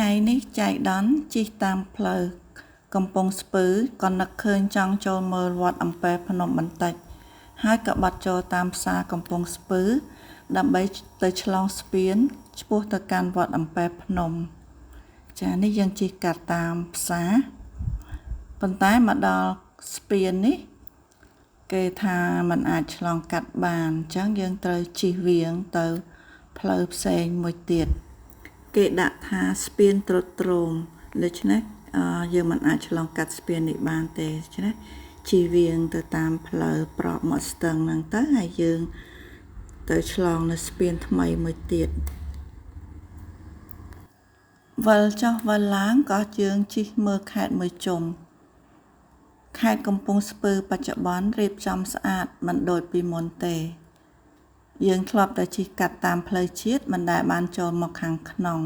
ថ្ងៃនេះចៃដន្យជិះតាមផ្លូវកំពង់ស្ពឺក៏នឹកឃើញចង់ចូលមើលវត្តអំពែភ្នំបន្តិចហើយក៏បាត់ចូលតាមផ្សារកំពង់ស្ពឺដើម្បីទៅឆ្លងស្ពានឆ្ពោះទៅកាន់វត្តអំពែភ្នំចានេះយើងជិះកាត់តាមផ្សារប៉ុន្តែមកដល់ស្ពាននេះគេថាมันអាចឆ្លងកាត់បានអញ្ចឹងយើងត្រូវជិះវាងទៅផ្លូវផ្សេងមួយទៀតគេដាក់ថាស្ពានត្រុតត្រោមដូច្នេះយើងមិនអាចឆ្លងកាត់ស្ពាននេះបានទេដូច្នេះជិះវាងទៅតាមផ្លូវប្រក់មកស្ទឹងហ្នឹងទៅហើយយើងទៅឆ្លងនៅស្ពានថ្មីមួយទៀតវិលចុះវិលឡើងក៏យើងជិះមើលខេត្តមួយជុំខេត្តកំពង់ស្ពឺបច្ចុប្បន្នរៀបចំស្អាតមិនដូចពីមុនទេយើងធ្លាប់តែជិះកាត់តាមផ្លូវជាតិមិនដែលបានចូលមកខាងក្នុង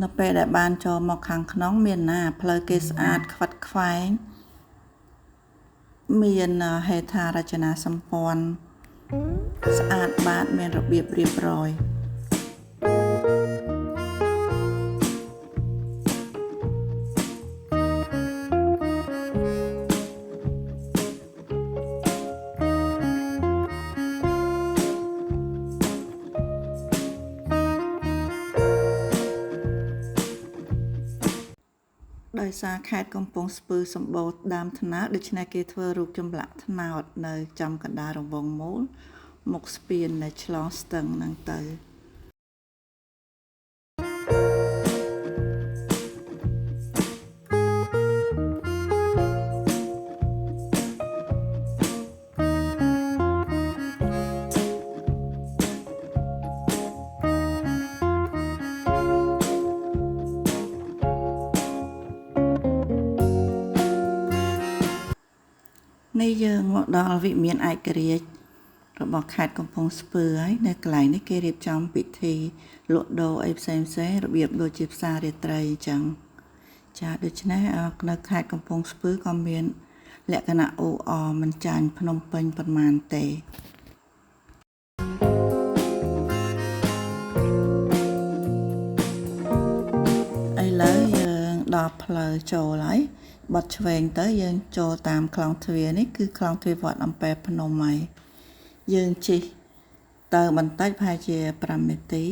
នៅពេលដែលបានចូលមកខាងក្នុងមានណាផ្លូវគេស្អាតខ្វាត់ខ្វែងមានហេដ្ឋារចនាសម្ព័ន្ធស្អាតបាតមានរបៀបរៀបរយដោយសារខេត្តកំពង់ស្ពឺសម្បូរដើមត្នោតដូច្នេះគេធ្វើរូបចម្លាក់ត្នោតនៅចំកណ្ដាលរង្វង់មូលមុខស្ពានដែលឆ្លងស្ទឹងហ្នឹងទៅនេះយើងមកដល់វិមានឯករាជ្យរបស់ខេត្តកំពង់ស្ពឺហើយនៅកន្លែងនេះគេរៀបចំពិធីលក់ដូរអីផ្សេងរបៀបដូចជាផ្សាររាត្រីអញ្ចឹងចាដូច្នេះនៅខេត្តកំពង់ស្ពឺក៏មានលក្ខណៈអ៊ូអរមិនចាញ់ភ្នំពេញប៉ុន្មានទេឥឡូវយើងដល់ផ្លូវចូលហើយបត់ឆ្វេងទៅយើងចូលតាមខ្លងទ្វារនេះគឺខ្លងទ្វារវត្តអំពែភ្នំហើយយើងជិះទៅបន្តិចប្រហែលជា5នាទី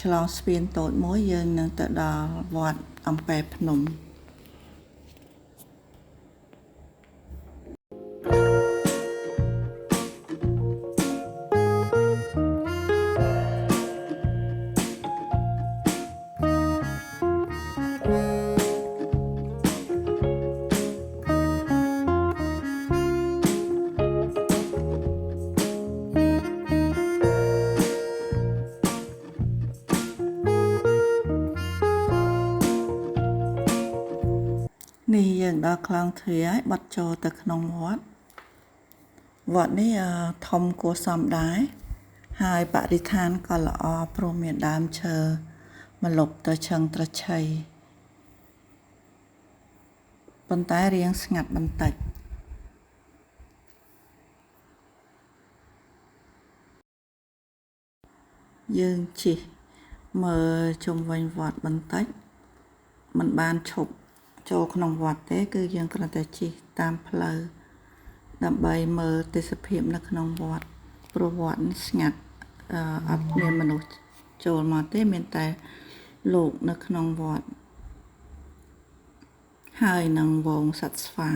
ឆ្លងស្ពានតូចមួយយើងនឹងទៅដល់វត្តអំពែភ្នំនេះយើងដល់ខ្លងទ្វារហើយបត់ចូលទៅក្នុងវត្តនេះធំគួរសមដែរហើយបរិស្ថានក៏ល្អព្រោះមានដើមឈើម្លប់ទៅឈឹងត្រឆៃប៉ុន្តែរាងស្ងាត់បន្តិចយើងជិះមើលជុំវិញវត្តបន្តិចមិនបានឈប់ចូលក្នុងវត្តទេគឺយើងគ្រាន់តែជិះតាមផ្លូវដើម្បីមើលទេសភាពនៅក្នុងវត្តព្រោះវត្តនេះស្ងាត់អត់មានមនុស្សចូលមកទេមានតែលោកនៅក្នុងវត្តហើយនឹងវងសត្វស្វា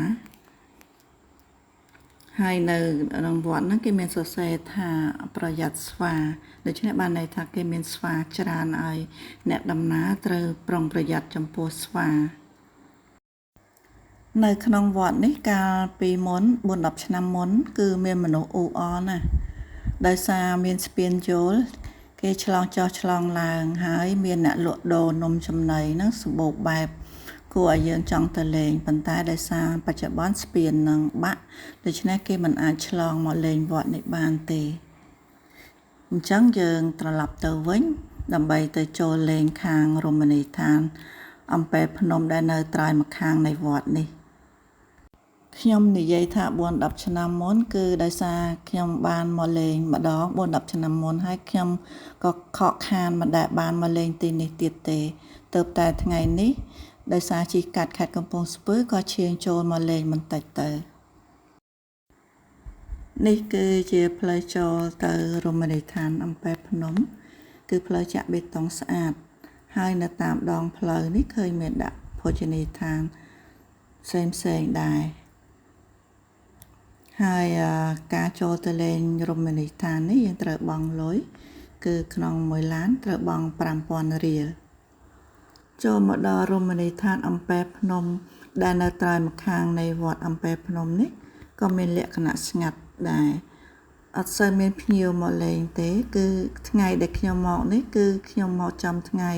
ហើយនៅក្នុងវត្តហ្នឹងគេមានសរសេរថាប្រយ័ត្នស្វាដូច្នេះបានន័យថាគេមានស្វាច្រើនឲ្យអ្នកដំណើរត្រូវប្រុងប្រយ័ត្នចំពោះស្វានៅក្នុងវត្តនេះកាលពីមុន 4-10 ឆ្នាំមុនគឺមានមនុស្សអ៊ូអរណាស់ដោយសារមានស្ពានយល់គេឆ្លងចុះឆ្លងឡើងហើយមានអ្នកលក់ដូរនំចំណីហ្នឹងសម្បូរបែបគួរឲ្យយើងចង់ទៅលេងប៉ុន្តែដោយសារបច្ចុប្បន្នស្ពាននឹងបាក់ដូច្នេះគេមិនអាចឆ្លងមកលេងវត្តនេះបានទេអញ្ចឹងយើងត្រឡប់ទៅវិញដើម្បីទៅចូលលេងខាងរមណីយដ្ឋានអំពែភ្នំដែលនៅត្រើយម្ខាងនៃវត្តនេះ ខ្ញុំនិយាយថា4-10ឆ្នាំមុនគឺដោយសារខ្ញុំបានមកលេងម្ដង4-10ឆ្នាំមុនហើយខ្ញុំក៏ខកខានមិនដែលបានមកលេងទីនេះទៀតទេទើបតែថ្ងៃនេះដោយសារជិះកាត់ខេត្តកំពង់ស្ពឺក៏ឈានចូលមកលេងបន្តិចទៅនេះគឺជាផ្លូវចូលទៅរមណីយដ្ឋានអំពែភ្នំគឺផ្លូវចាក់បេតុងស្អាតហើយនៅតាមដងផ្លូវនេះឃើញមានដាក់ភោជនីយដ្ឋានផ្សេងៗដែរហើយការចូលទៅលេងរមណីយដ្ឋាននេះយើងត្រូវបង់លុយគឺក្នុងមួយឡានត្រូវបង់5000រៀលចូលមកដល់រមណីយដ្ឋានអំពែភ្នំដែលនៅត្រើយម្ខាងនៃវត្តអំពែភ្នំនេះក៏មានលក្ខណៈស្ងាត់ដែរអត់សូវមានភ្ញៀវមកលេងទេគឺថ្ងៃដែលខ្ញុំមកនេះគឺខ្ញុំមកចំថ្ងៃ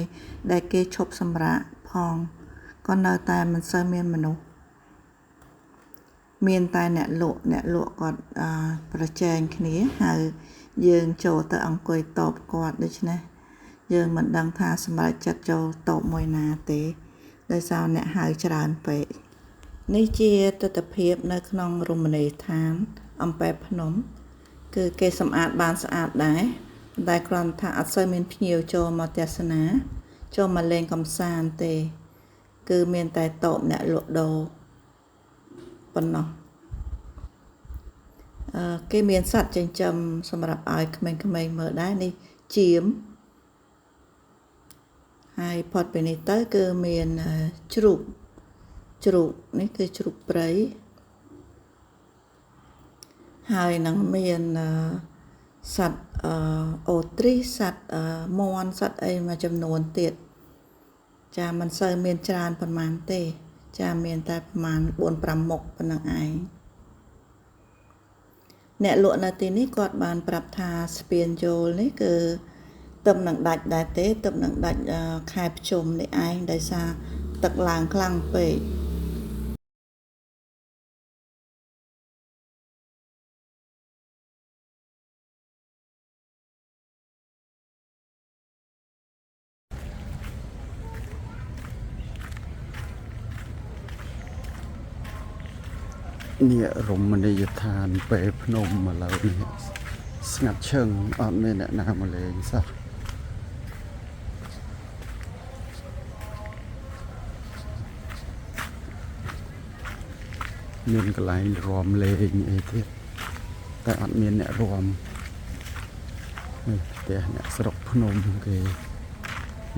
ដែលគេឈប់សម្រាកផងក៏នៅតែមិនសូវមានមនុស្សមានតែអ្នកលក់គាត់ប្រជែងគ្នាហើយយើងចូលទៅអង្គុយតបគាត់ដូច្នេះយើងមិនដឹងថាសម្រាប់ចិត្តចូលតបមួយណាទេដោយសារអ្នកហៅច្រើនពេកនេះជាទស្សនវិជ្ជានៅក្នុងរមណីយដ្ឋានអំពែភ្នំគឺគេសម្អាតបានស្អាតដែរតែគ្រាន់ថាអត់សូវមានភ្ញៀវចូលមកទស្សនាចូលមកលេងកម្សាន្តទេគឺមានតែតបអ្នកលក់ដូរប៉ុណ្ណោះគេមានសត្វចិញ្ចឹមសម្រាប់ឲ្យក្មេងៗមើលដែរនេះជៀមហើយផុតពីនេះទៅគឺមានជ្រូកនេះគឺជ្រូកព្រៃហើយនឹងមានសត្វអូទ្រីសត្វមាន់សត្វអីមួយចំនួនទៀតចាមិនសូវមានច្រើនប៉ុន្មានទេចាមានតែប្រហែល 4-5 មុខប៉ុណ្ណឹងឯងអ្នកលក់នៅទីនេះគាត់បានប្រាប់ថាស្ពានចូលនេះគឺទឹកនឹងដាច់ដែរទេទឹកនឹងដាច់ខែភ្ជុំនេះឯងដោយសារទឹកឡើងខ្លាំងពេកនេះរមណីយដ្ឋានពេលភ្នំឥឡូវនេះស្ងាត់ឈឹងអត់មានអ្នកណាមកលេងសោះមានកន្លែងរាំលេងអីទៀតតែអត់មានអ្នករាំផ្ទះអ្នកស្រុកភ្នំគេ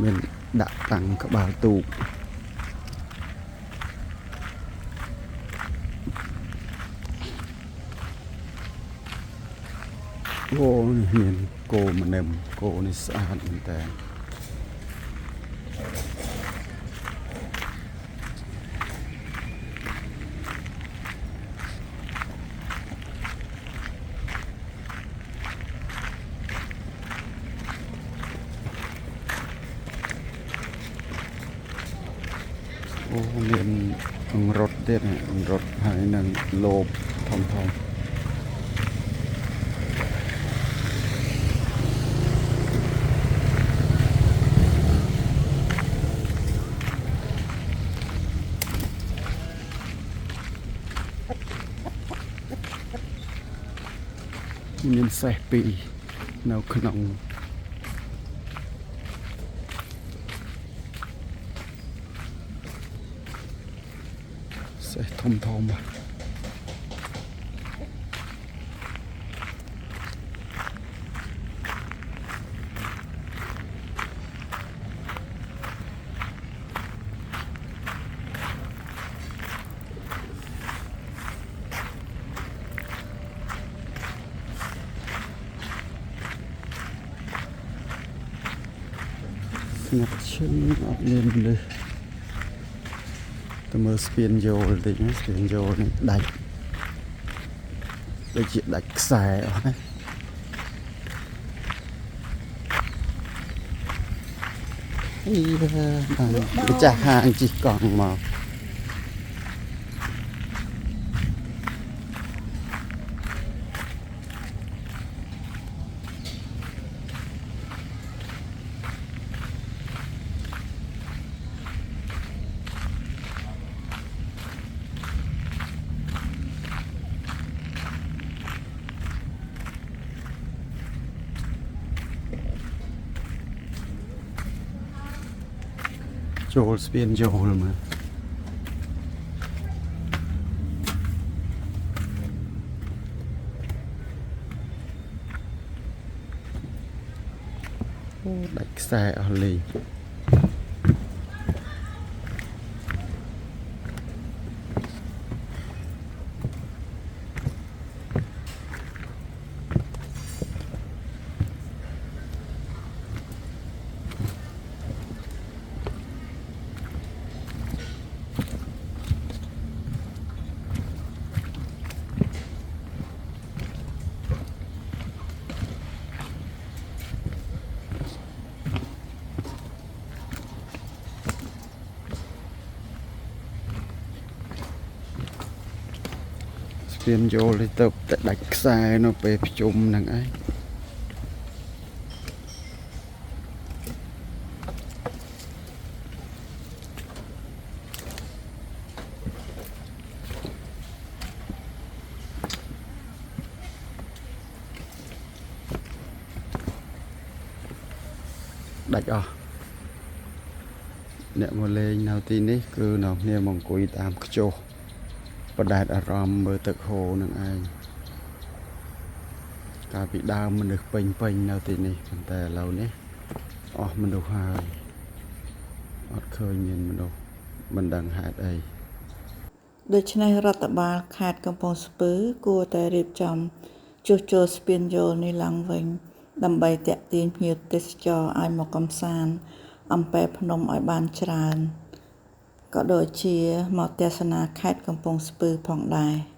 មានដាក់តាំងក្បាលទូកអូនេះមានគោម្នឹមគោនេះស្អាតមែនតើអូមានអង្រុតទៀតអង្រុតហើយនឹងលោបធំមានសេះពីរនៅក្នុងសេះធំស្ងាត់ឈឹងអត់មានមនុស្សទៅមើលស្ពានយោលតិចណាស្ពានយោលនេះដាច់ដូចជាដាច់ខ្សែអស់ណាម្ចាស់ហាងជិះកង់មក ចូលស្ពានចូលមើលអូដាច់ខ្សែអស់លេងស្ពានចូលនេះទៅតែដាច់ខ្សែនៅពេលភ្ជុំហ្នឹងឯងដាច់អស់អ្នកមកលេងនៅទីនេះគឺនៅគ្នាមកអង្គុយតាមខ្ជុះបដែតអារម្មណ៍មើលទឹកហូរនឹងឯងកាលពីដើមមនុស្សពេញនៅទីនេះប៉ុន្តែឥឡូវនេះអស់មនុស្សហើយអត់ឃើញមានមនុស្សមិនដឹងហេតុអីដូច្នេះរដ្ឋបាលខេត្តកំពង់ស្ពឺគួរតែរៀបចំជួសជុលស្ពានយោលនេះឡើងវិញដើម្បីទាក់ទាញភ្ញៀវទេសចរឲ្យមកកម្សាន្តអំពែភ្នំឲ្យបានច្រើនក៏ដូចជាមកទស្សនាខេត្តកំពង់ស្ពឺផងដែរ